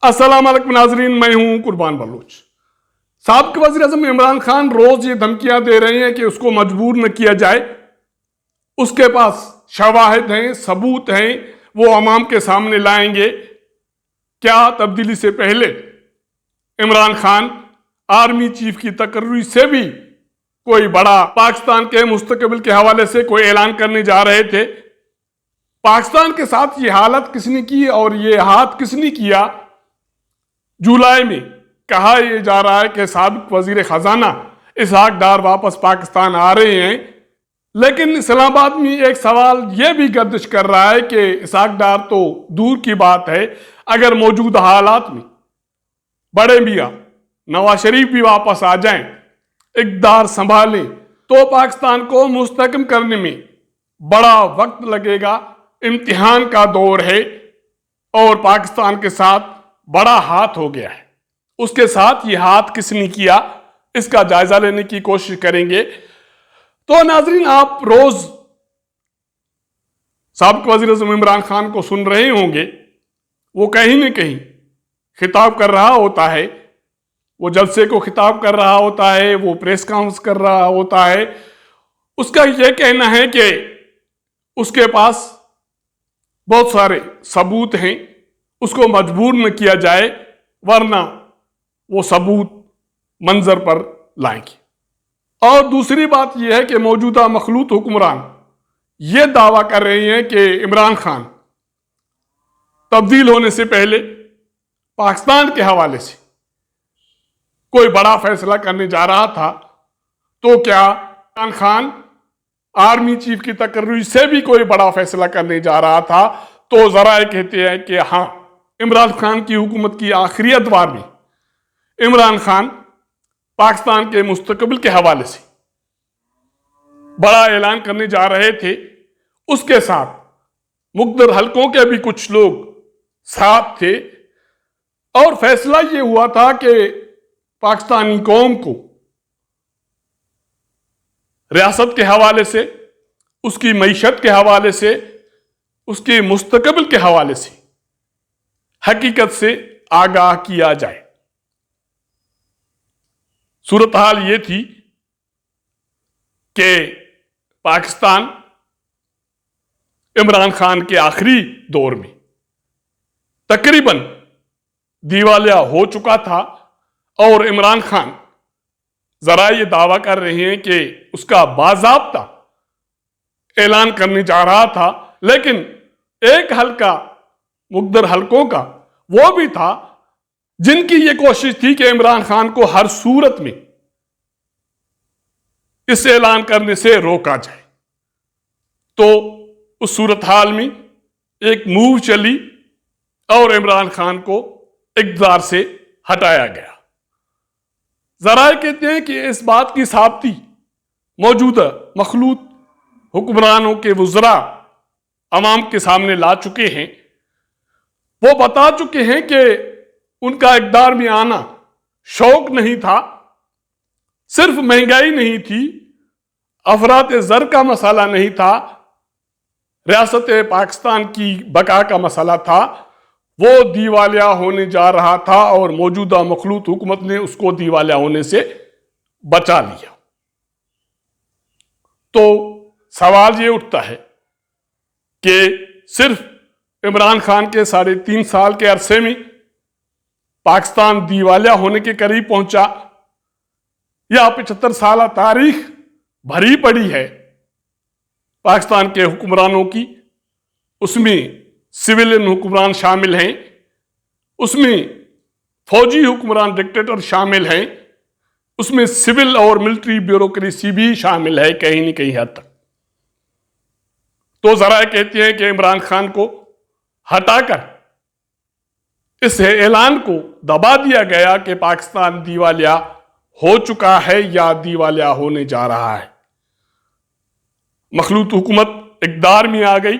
अस्सलाम वालेकुम नाजरीन, मैं हूं कुर्बान बलूच। साबिक वज़ीर-ए-आज़म इमरान खान रोज ये धमकियां दे रहे हैं कि उसको मजबूर न किया जाए। उसके पास शवाहिद हैं, सबूत हैं, वो अवाम के सामने लाएंगे। क्या तब्दीली से पहले इमरान खान आर्मी चीफ की तकर्री से भी कोई बड़ा पाकिस्तान के मुस्तकबिल के हवाले से कोई ऐलान करने जा रहे थे? पाकिस्तान के साथ ये हालत किसने की और ये हाथ किसने किया? जुलाई में कहा यह जा रहा है कि साबिक वजीर खजाना इसहाक डार वापस पाकिस्तान आ रहे हैं, लेकिन इस्लामाबाद में एक सवाल यह भी गर्दिश कर रहा है कि इसहाक डार तो दूर की बात है, अगर मौजूदा हालात में बड़े मियां नवाज शरीफ भी वापस आ जाएं, इक़्तिदार संभालें, तो पाकिस्तान को मुस्तहकम करने में बड़ा वक्त लगेगा। इम्तिहान का दौर है और पाकिस्तान के साथ बड़ा हाथ हो गया है। उसके साथ ये हाथ किसने किया, इसका जायजा लेने की कोशिश करेंगे। तो नाजरीन, आप रोज साबिक वज़ीर-ए-आज़म इमरान खान को सुन रहे होंगे, वो कहीं न कहीं खिताब कर रहा होता है, वो जलसे को खिताब कर रहा होता है, वो प्रेस कॉन्फ्रेंस कर रहा होता है। उसका यह कहना है कि उसके पास बहुत सारे सबूत हैं, उसको मजबूर न किया जाए, वरना वो सबूत मंजर पर लाएंगे। और दूसरी बात यह है कि मौजूदा मखलूत हुक्मरान ये दावा कर रहे हैं कि इमरान खान तब्दील होने से पहले पाकिस्तान के हवाले से कोई बड़ा फैसला करने जा रहा था। तो क्या इमरान खान आर्मी चीफ की तकर्री से भी कोई बड़ा फैसला करने जा रहा था? तो जरा कहते हैं कि हाँ, इमरान खान की हुकूमत की आखिरी अदवार में इमरान खान पाकिस्तान के मुस्तकबिल के हवाले से बड़ा ऐलान करने जा रहे थे। उसके साथ मुख्तलिफ हलकों के भी कुछ लोग साथ थे और फैसला ये हुआ था कि पाकिस्तानी कौम को रियासत के हवाले से, उसकी मईशत के हवाले से, उसके मुस्तकबिल के हवाले से हकीकत से आगाह किया जाए। सूरत हाल ये थी कि पाकिस्तान इमरान खान के आखिरी दौर में तकरीबन दिवालिया हो चुका था और इमरान खान जरा ये दावा कर रहे हैं कि उसका बाज़ाब्ता ऐलान करने जा रहा था, लेकिन एक हल्का मुक़द्दर हलकों का वो भी था जिनकी ये कोशिश थी कि इमरान खान को हर सूरत में इस ऐलान करने से रोका जाए। तो उस सूरत हाल में एक मूव चली और इमरान खान को इक़्तिदार से हटाया गया। जरा कहते हैं कि इस बात की साबिती मौजूदा मखलूत हुक्मरानों के वज़रा अवाम के सामने ला चुके हैं। वो बता चुके हैं कि उनका इक़्तिदार में आना शौक नहीं था, सिर्फ महंगाई नहीं थी, अफरात ज़र का मसला नहीं था, रियासत पाकिस्तान की बका का मसला था। वो दिवालिया होने जा रहा था और मौजूदा मखलूत हुकूमत ने उसको दिवालिया होने से बचा लिया। तो सवाल ये उठता है कि सिर्फ इमरान खान के 3.5 साल के अरसे में पाकिस्तान दिवालिया होने के करीब पहुंचा, या 75 साल तारीख भरी पड़ी है पाकिस्तान के हुक्मरानों की। उसमें सिविलियन हुक्मरान शामिल हैं, उसमें फौजी हुक्मरान डिक्टेटर शामिल हैं, उसमें सिविल और मिलिट्री ब्यूरोक्रेसी भी शामिल है कहीं न कहीं हद तक। तो जरा कहते हैं कि इमरान खान को हटाकर इस ऐलान को दबा दिया गया कि पाकिस्तान दिवालिया हो चुका है या दिवालिया होने जा रहा है। मखलूत हुकूमत इक़्तिदार में आ गई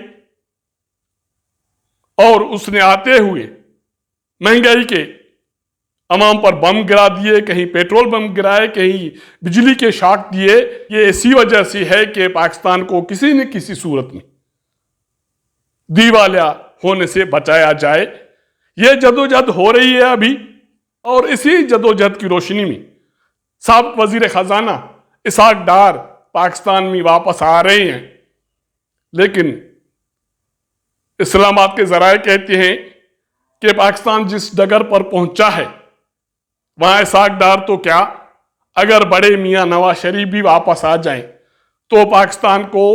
और उसने आते हुए महंगाई के अवाम पर बम गिरा दिए, कहीं पेट्रोल बम गिराए, कहीं बिजली के शॉक दिए। ये इसी वजह से है कि पाकिस्तान को किसी न किसी सूरत में दिवालिया होने से बचाया जाए। ये जदोजहद हो रही है अभी, और इसी जदोजहद की रोशनी में साबिक वजीर खजाना इसहाक डार पाकिस्तान में वापस आ रहे हैं। लेकिन इस्लामाबाद के जराए कहते हैं कि पाकिस्तान जिस डगर पर पहुंचा है वहां इसहाक डार तो क्या, अगर बड़े मियां नवाज शरीफ भी वापस आ जाएं तो पाकिस्तान को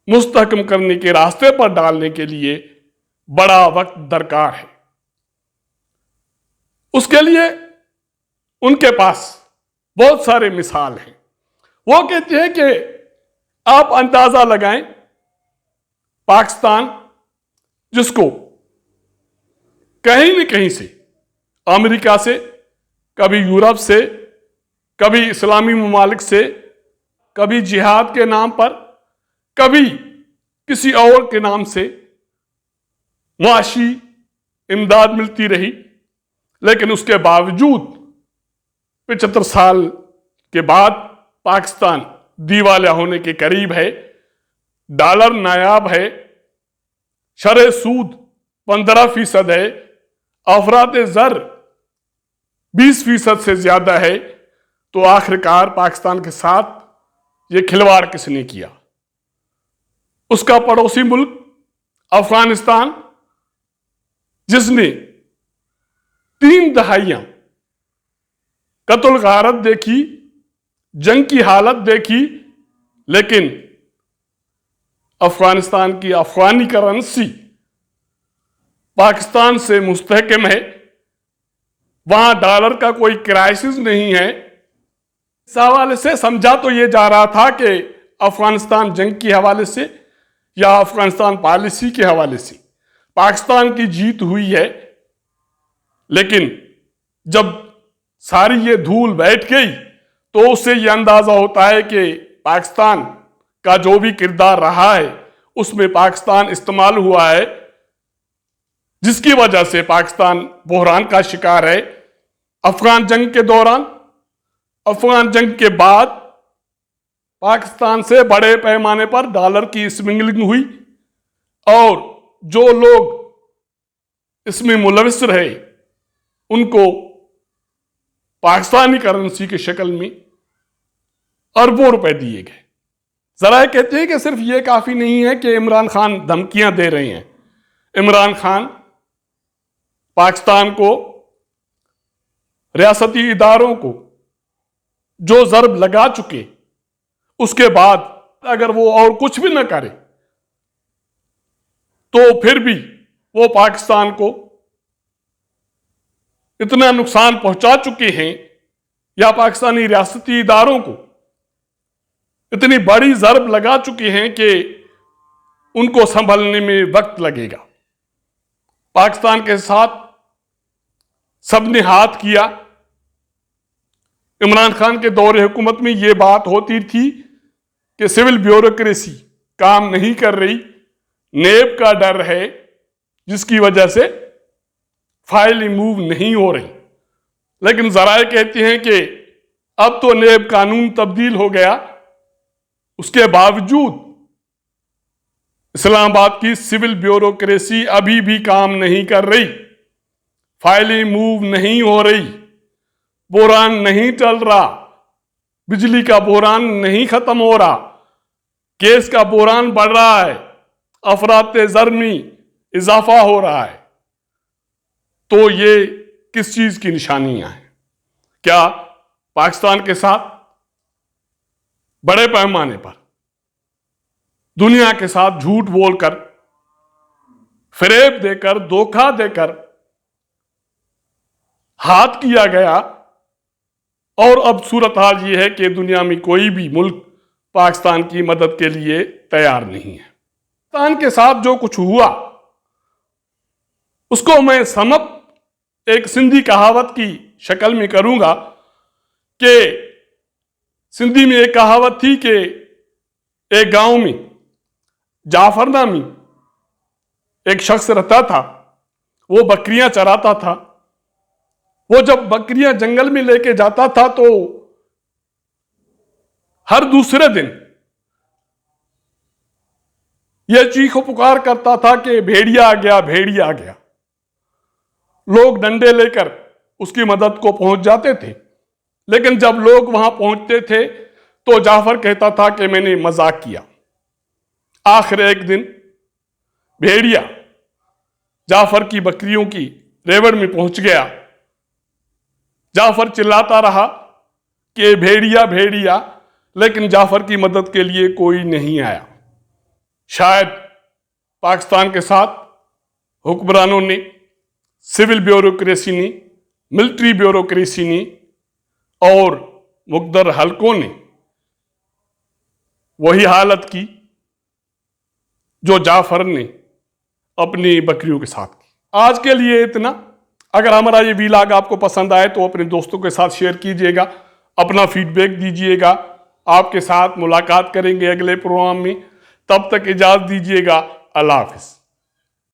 मुस्तहकम करने के रास्ते पर डालने के लिए बड़ा वक्त दरकार है। उसके लिए उनके पास बहुत सारे मिसाल हैं। वो कहते हैं कि आप अंदाजा लगाएं, पाकिस्तान जिसको कहीं न कहीं से, अमेरिका से, कभी यूरोप से, कभी इस्लामी ममालिक से, कभी जिहाद के नाम पर, कभी किसी और के नाम से मुआशी इमदाद मिलती रही, लेकिन उसके बावजूद 75 साल के बाद पाकिस्तान दीवालिया होने के करीब है। डॉलर नायाब है, शरह सूद 15% है, अफरात ज़र 20% से ज्यादा है। तो आखिरकार पाकिस्तान के साथ ये खिलवाड़ किसने किया? उसका पड़ोसी मुल्क अफगानिस्तान, जिसने 3 दहाइयां कत्ल गारत देखी, जंग की हालत देखी, लेकिन अफगानिस्तान की अफगानी करेंसी पाकिस्तान से मुस्तहकम है, वहां डॉलर का कोई क्राइसिस नहीं है। इस हवाले से समझा तो यह जा रहा था कि अफगानिस्तान जंग के हवाले से या अफगानिस्तान पॉलिसी के हवाले से पाकिस्तान की जीत हुई है, लेकिन जब सारी ये धूल बैठ गई तो उससे यह अंदाजा होता है कि पाकिस्तान का जो भी किरदार रहा है उसमें पाकिस्तान इस्तेमाल हुआ है, जिसकी वजह से पाकिस्तान बहरान का शिकार है। अफगान जंग के दौरान, अफगान जंग के बाद पाकिस्तान से बड़े पैमाने पर डॉलर की स्मगलिंग हुई और जो लोग इसमें मुलविस रहे उनको पाकिस्तानी करेंसी की शक्ल में अरबों रुपए दिए गए। जरा कहते हैं कि सिर्फ ये काफी नहीं है कि इमरान खान धमकियां दे रहे हैं। इमरान खान पाकिस्तान को, रियासती इदारों को जो जरब लगा चुके, उसके बाद अगर वो और कुछ भी न करे तो फिर भी वो पाकिस्तान को इतना नुकसान पहुंचा चुके हैं या पाकिस्तानी रियासती इदारों को इतनी बड़ी जरब लगा चुके हैं कि उनको संभलने में वक्त लगेगा। पाकिस्तान के साथ सबने हाथ किया। इमरान खान के दौरे हुकूमत में यह बात होती थी कि सिविल ब्यूरोक्रेसी काम नहीं कर रही, नेब का डर है जिसकी वजह से फाइल मूव नहीं हो रही। लेकिन जराए कहते हैं कि अब तो नेब कानून तब्दील हो गया, उसके बावजूद इस्लामाबाद की सिविल ब्यूरोक्रेसी अभी भी काम नहीं कर रही, फाइलें मूव नहीं हो रही, बहरान नहीं चल रहा, बिजली का बहरान नहीं खत्म हो रहा, केस का बहरान बढ़ रहा है, अफरात ज़र में इजाफा हो रहा है। तो ये किस चीज की निशानियां हैं? क्या पाकिस्तान के साथ बड़े पैमाने पर दुनिया के साथ झूठ बोलकर, फरेब देकर, धोखा देकर हाथ किया गया और अब सूरत हाल यह है कि दुनिया में कोई भी मुल्क पाकिस्तान की मदद के लिए तैयार नहीं है। पाकिस्तान के साथ जो कुछ हुआ उसको मैं समप एक सिंधी कहावत की शक्ल में करूंगा कि सिंधी में एक कहावत थी कि एक गांव में जाफर नामी एक शख्स रहता था। वो बकरियां चराता था। वो जब बकरियां जंगल में लेके जाता था तो हर दूसरे दिन यह चीखो पुकार करता था कि भेड़िया आ गया, भेड़िया आ गया। लोग डंडे लेकर उसकी मदद को पहुंच जाते थे, लेकिन जब लोग वहां पहुंचते थे तो जाफर कहता था कि मैंने मजाक किया। आखिर एक दिन भेड़िया जाफर की बकरियों की रेवड़ में पहुंच गया। जाफर चिल्लाता रहा कि भेड़िया भेड़िया, लेकिन जाफर की मदद के लिए कोई नहीं आया। शायद पाकिस्तान के साथ हुक्मरानों ने, सिविल ब्यूरोक्रेसी ने, मिलिट्री ब्यूरोक्रेसी ने और मुकद्दर हलकों ने वही हालत की जो जाफर ने अपनी बकरियों के साथ की। आज के लिए इतना। अगर हमारा ये वीलॉग आपको पसंद आए तो अपने दोस्तों के साथ शेयर कीजिएगा, अपना फीडबैक दीजिएगा। आपके साथ मुलाकात करेंगे अगले प्रोग्राम में। तब तक इजाजत दीजिएगा। अल्लाह हाफिज।